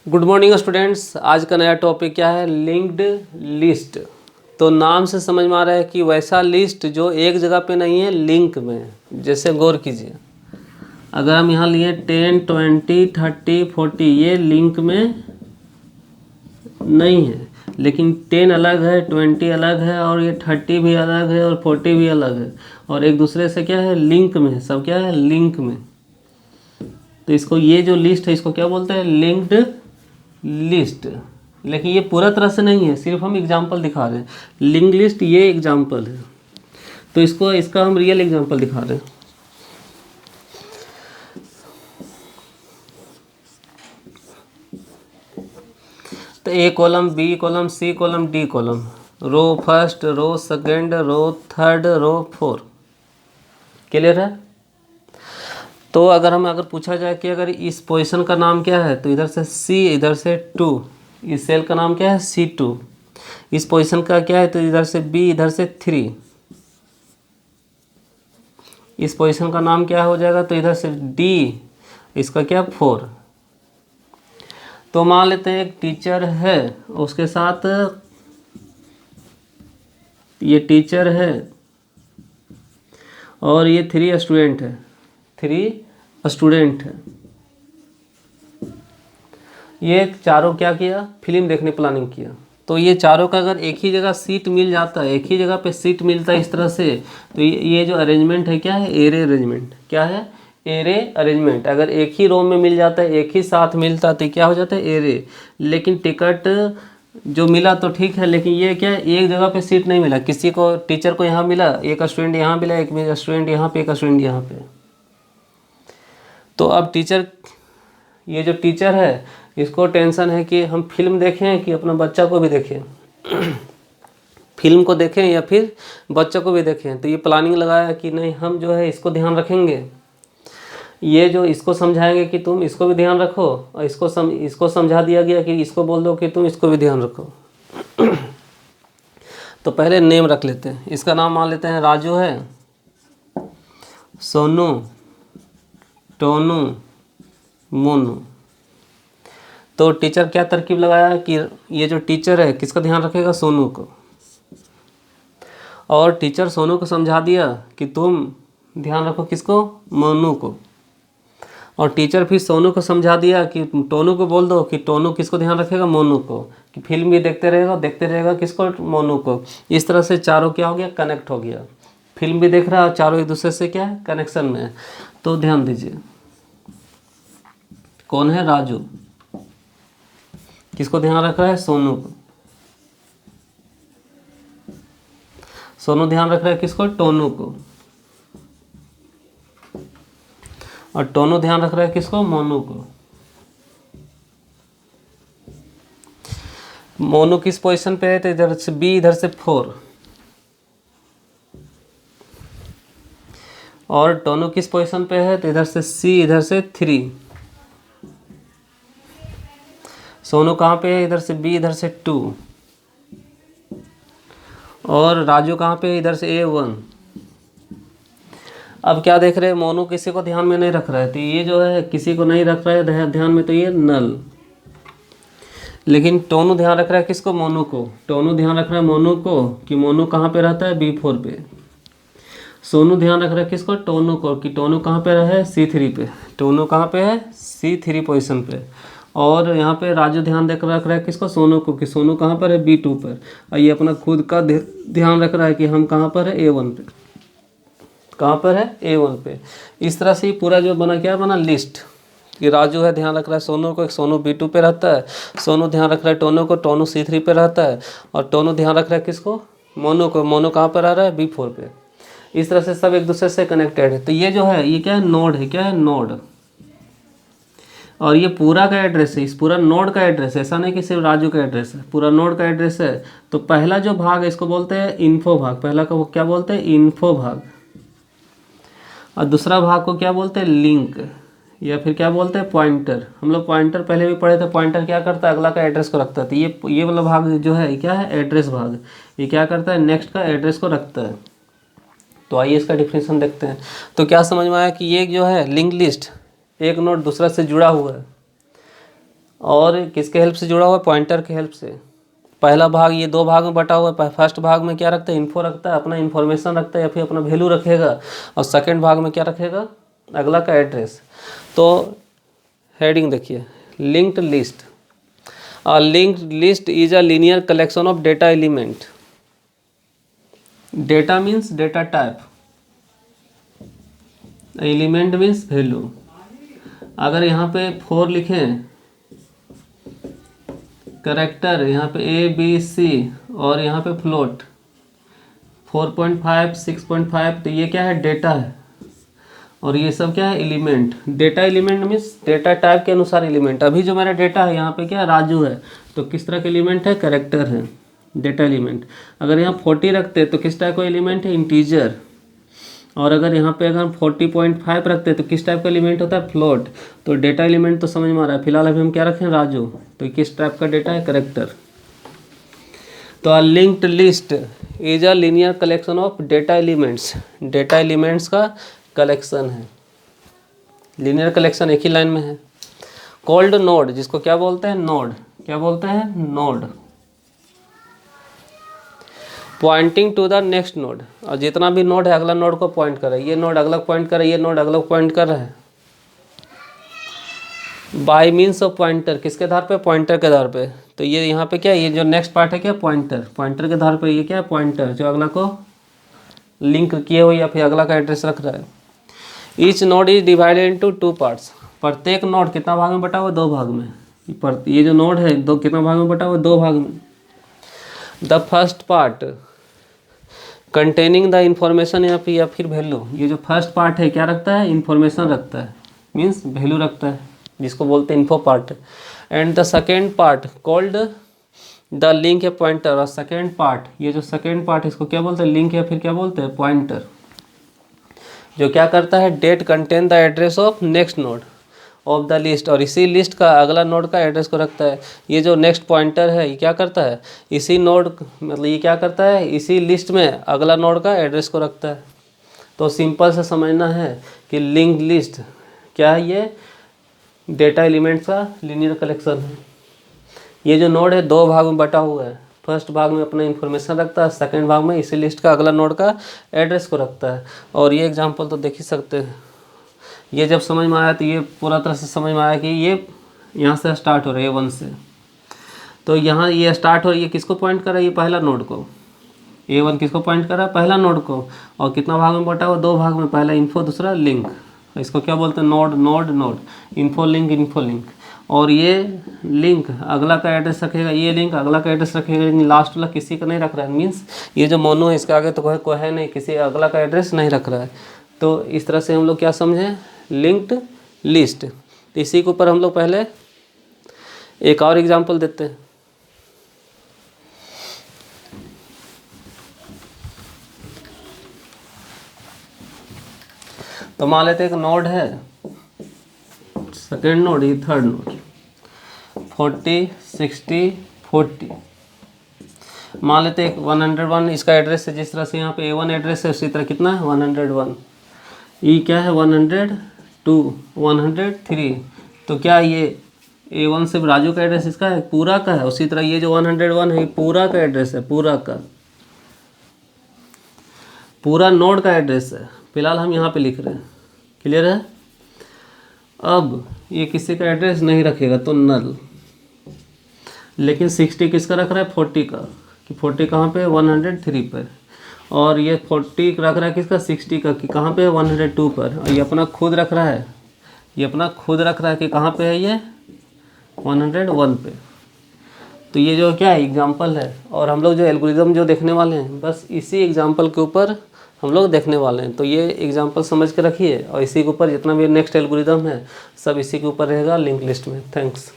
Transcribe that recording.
Good morning students. आज का नया टॉपिक क्या है? Linked list. तो नाम से समझ में आ रहा है कि वैसा लिस्ट जो एक जगह पे नहीं है, लिंक में है। जैसे गौर कीजिए, अगर हम यहाँ लिए 10, 20, 30, 40, ये लिंक में नहीं है, लेकिन 10 अलग है, 20 अलग है, और ये 30 भी अलग है, और 40 भी अलग है, और एक दूसरे से क्या है, लिंक में है। सब क्या है, लिंक में। तो इसको, ये जो लिस्ट है, इसको क्या बोलते हैं? Linked list. लेकिन ये पूरा तरह से नहीं है, सिर्फ हम एग्जांपल दिखा रहे हैं। लिंक लिस्ट ये एग्जांपल है, तो इसका हम रियल एग्जांपल दिखा रहे हैं। तो A column, B column, C column, D column, row first, row second, row third, row four. Clear है? तो अगर पूछा जाए कि अगर इस पोजीशन का नाम क्या है, तो इधर से सी, इधर से 2, इस सेल का नाम क्या है? C2। इस पोजीशन का क्या है, तो इधर से B, इधर से 3। इस पोजीशन का नाम क्या हो जाएगा, तो इधर से D, इसका क्या, 4। तो मान लेते हैं एक टीचर है, उसके साथ ये टीचर है और ये 3 स्टूडेंट है। 3 स्टूडेंट है। ये चारों क्या किया? फिल्म देखने प्लानिंग किया। तो ये चारों का अगर एक ही जगह सीट मिल जाता है, एक ही जगह पे सीट मिलता है इस तरह से, तो ये जो अरेंजमेंट है क्या है? Array arrangement. क्या है? Array arrangement. अगर एक ही रो में मिल जाता है, एक ही साथ मिलता है, तो क्या हो जाता है? एरे। लेकिन टिकट जो मिला तो ठीक है, लेकिन ये क्या है, एक जगह पे सीट नहीं मिला। किसी को, टीचर को यहाँ मिला, एक स्टूडेंट यहाँ मिला, एक स्टूडेंट यहाँ पे, एक स्टूडेंट यहाँ पे। तो अब टीचर, ये जो टीचर है, इसको टेंशन है कि हम फिल्म देखें कि अपना बच्चा को भी देखें। फिल्म को देखें या फिर बच्चा को भी देखें। तो ये प्लानिंग लगाया कि नहीं, हम जो है इसको ध्यान रखेंगे, ये जो इसको समझाएंगे कि तुम इसको भी ध्यान रखो, और इसको समझा दिया गया कि इसको बोल दो कि तुम इसको भी ध्यान रखो। तो पहले नेम रख लेते हैं। इसका नाम मान लेते हैं राजू है, सोनू, टोनू, मोनू। तो टीचर क्या तरकीब लगाया कि ये जो टीचर है किसका ध्यान रखेगा? सोनू को। और टीचर सोनू को समझा दिया कि तुम ध्यान रखो किसको? मोनू को। और टीचर फिर सोनू को समझा दिया कि टोनू को बोल दो कि टोनू किसको ध्यान रखेगा? मोनू को। कि फिल्म भी देखते रहेगा किसको? मोनू को। इस तरह से चारों क्या हो गया? कनेक्ट हो गया। फिल्म भी देख रहा है और चारों एक दूसरे से क्या है? कनेक्शन में है। तो ध्यान दीजिए, कौन है? राजू। किसको ध्यान रख रहा है? सोनू को। सोनू ध्यान रख रहा है किसको? टोनू को। और टोनू ध्यान रख रहा है किसको? मोनू को। मोनू किस पोजीशन पे है? तो इधर से B, इधर से 4। और टोनू किस पोजीशन पे है? तो इधर से C, इधर से 3। सोनू कहाँ पे है? इधर से B, इधर से 2। और राजू कहाँ पे है? इधर से A1। अब क्या देख रहे हैं? मोनू किसी को ध्यान में नहीं रख रहा है, तो ये जो है किसी को नहीं रख रहा है ध्यान में, तो ये नल। लेकिन टोनू ध्यान रख रहा है किसको? मोनू को। टोनू ध्यान रख रहा है मोनू को कि मोनू कहाँ पे रहता है? B4 पे। सोनू ध्यान रख रहा है किसको? टोनू को, कि टोनू कहाँ पे रहा है? C3 पे। टोनू कहाँ पे है? C3 पोजीशन पे। और यहाँ पे राजू ध्यान रख रहा है किसको? सोनू को, कि सोनू कहाँ पर है? B2 पर। और ये अपना खुद का ध्यान रख रहा है कि हम कहाँ पर है? A1 पे। कहाँ पर है? A1 पे। इस तरह से पूरा जो बना, क्या बना? लिस्ट। कि राजू है, ध्यान रख रहा है सोनू को, सोनू B2 पे रहता है। सोनू ध्यान रख रहा है टोनू को, टोनू C3 पे रहता है। और टोनू ध्यान रख रहा है किसको? मोनू को। मोनू कहाँ पर आ रहा है? B4 पे। इस तरह से सब एक दूसरे से कनेक्टेड है। तो ये जो है, ये क्या है? नोड है। क्या है? नोड। और ये पूरा का एड्रेस है, इस पूरा नोड का एड्रेस है। ऐसा नहीं कि सिर्फ राजू का एड्रेस है, पूरा नोड का एड्रेस है। तो पहला जो भाग है इसको बोलते हैं इन्फो भाग। पहला का वो क्या बोलते हैं? इन्फो भाग। और दूसरा भाग को क्या बोलते हैं? लिंक, या फिर क्या बोलते हैं? पॉइंटर। हम लोग पॉइंटर पहले भी पढ़े थे। पॉइंटर क्या करता है? अगला का एड्रेस को रखता है। तो ये वाला भाग जो है, ये क्या है? एड्रेस भाग। ये क्या करता है? नेक्स्ट का एड्रेस को रखता है। तो आइए इसका डिफिनेशन देखते हैं। तो क्या समझ में आया कि ये जो है लिंक लिस्ट, एक नोड दूसरा से जुड़ा हुआ है। और किसके हेल्प से जुड़ा हुआ है, पॉइंटर के हेल्प से। पहला भाग ये दो भाग में बटा हुआ है, फर्स्ट भाग में क्या रखता है, इन्फो रखता है, अपना इन्फॉर्मेशन रखता है या फिर अपना वैल्यू रखेगा, और सेकंड भाग में क्या रखेगा, अगला का एड्रेस। तो हेडिंग देखिए, linked list. A linked list is a linear collection of data element. Data means data type, element means value. अगर यहाँ पे 4 लिखें, करेक्टर यहाँ पे ABC, और यहाँ पे फ्लोट 4.5 6.5, तो ये क्या है, डेटा है, और ये सब क्या है, element. Data element means data type के अनुसार एलिमेंट। अभी जो मेरा डेटा है यहाँ पे क्या है, राजू है, तो किस तरह के एलिमेंट है, करेक्टर है, डेटा एलिमेंट। अगर यहाँ 40 रखते तो किस टाइप का एलिमेंट है, इंटीजर। और अगर यहाँ पे अगर हम 40.5 रखते हैं तो किस टाइप का एलिमेंट होता है, फ्लोट। तो डेटा एलिमेंट तो समझ में आ रहा है। फिलहाल अभी हम क्या रखें, राजू, तो किस टाइप का डेटा है, करेक्टर। तो a linked list is a linear collection of data elements. Data elements का कलेक्शन है, लीनियर कलेक्शन एक ही लाइन में है। कॉल्ड नोड, जिसको क्या बोलते हैं, नोड। क्या बोलते हैं, node. Pointing to the next node, और जितना भी नोड है अगला नोड को पॉइंट कर रहा है। ये नोड अगला पॉइंट कर रहा है, ये नोड अगला पॉइंट कर रहा है। बाय मीन्स ऑफ पॉइंटर, किसके आधार पे, पॉइंटर के आधार पे। तो ये यहाँ पे क्या है, ये जो नेक्स्ट पार्ट है क्या, पॉइंटर। पॉइंटर के आधार पे ये क्या है, पॉइंटर, जो अगला को लिंक किए हुए या फिर अगला का एड्रेस रख रहा है। Each node is divided into 2 parts. प्रत्येक नोड कितना भाग में बटा हुआ, 2 भाग में। ये जो नोड है दो कितना भाग में बटा हुआ, 2 भाग में। The first part containing the information या फिर वैल्यू। ये जो फर्स्ट पार्ट है क्या रखता है, इंफॉर्मेशन रखता है, मीन्स वैल्यू रखता है, जिसको बोलते हैं info part. And the second part called the link या पॉइंटर। और सेकेंड पार्ट, ये जो सेकेंड पार्ट है इसको क्या बोलते हैं, लिंक या फिर क्या बोलते हैं, पॉइंटर, जो क्या करता है, that contain the address of next node of the list. और इसी लिस्ट का अगला नोड का एड्रेस को रखता है। ये जो नेक्स्ट पॉइंटर है ये क्या करता है, इसी नोड, मतलब ये क्या करता है, इसी लिस्ट में अगला नोड का एड्रेस को रखता है। तो सिंपल से समझना है कि लिंक्ड लिस्ट क्या है, ये डेटा एलिमेंट्स का लीनियर कलेक्शन है। ये जो नोड है 2 भाग में बटा हुआ है। फर्स्ट भाग में अपना इन्फॉर्मेशन रखता है, सेकंड भाग में इसी लिस्ट का अगला नोड का एड्रेस को रखता है। और ये एग्जांपल तो देख ही सकते हैं। ये जब समझ में आया तो ये पूरा तरह से समझ में आया कि ये यहाँ से स्टार्ट हो रहा है, A1 से। तो यहाँ ये स्टार्ट हो रही है, किसको पॉइंट कर रहा है, ये पहला नोड को। A1 किसको पॉइंट कर रहा है, पहला नोड को। और कितना भाग में बटा हुआ, 2 भाग में, पहला इन्फो दूसरा लिंक। इसको क्या बोलते हैं, node node node, info link info link. और ये लिंक अगला का एड्रेस रखेगा, ये लिंक अगला का एड्रेस रखेगा, लेकिन लास्ट वाला किसी का नहीं रख रहा है। मीन्स ये जो मोनो है इसके आगे तो कोई है नहीं, किसी अगला का एड्रेस नहीं रख रहा है। तो इस तरह से हम लोग क्या समझें, लिंक्ड लिस्ट। तो इसी के ऊपर हम लोग पहले एक और एग्जांपल देते हैं। तो मान लेते हैं एक नोड है, सेकेंड नोड, ये थर्ड नोड, 40 60 40। मान लेते हैं 101 इसका एड्रेस है। जिस तरह से यहाँ पे A1 एड्रेस है उसी तरह कितना है, 101। ई क्या है, 102 103। तो क्या ये A1 सिर्फ राजू का एड्रेस इसका है, पूरा का है। उसी तरह ये जो 101 है पूरा का एड्रेस है, पूरा का, पूरा नोड का एड्रेस है। फिलहाल हम यहाँ पे लिख रहे हैं, क्लियर है। अब ये किसी का एड्रेस नहीं रखेगा तो नल। लेकिन 60 किसका रख रहा है, 40 का, कि 40 कहाँ पे, 103 पर। और ये 40 रख रहा है किसका, 60 का, कि कहाँ पे, 102 पर। और ये अपना खुद रख रहा है, ये अपना खुद रख रहा है कि कहाँ पे है, ये 101 पे। तो ये जो क्या है, एग्जाम्पल है। और हम लोग जो एल्गोरिदम जो देखने वाले हैं, बस इसी एग्जाम्पल के ऊपर हम लोग देखने वाले हैं। तो ये एग्जाम्पल समझ के रखिए, और इसी के ऊपर जितना भी नेक्स्ट एल्गोरिदम है सब इसी के ऊपर रहेगा लिंक लिस्ट में। थैंक्स।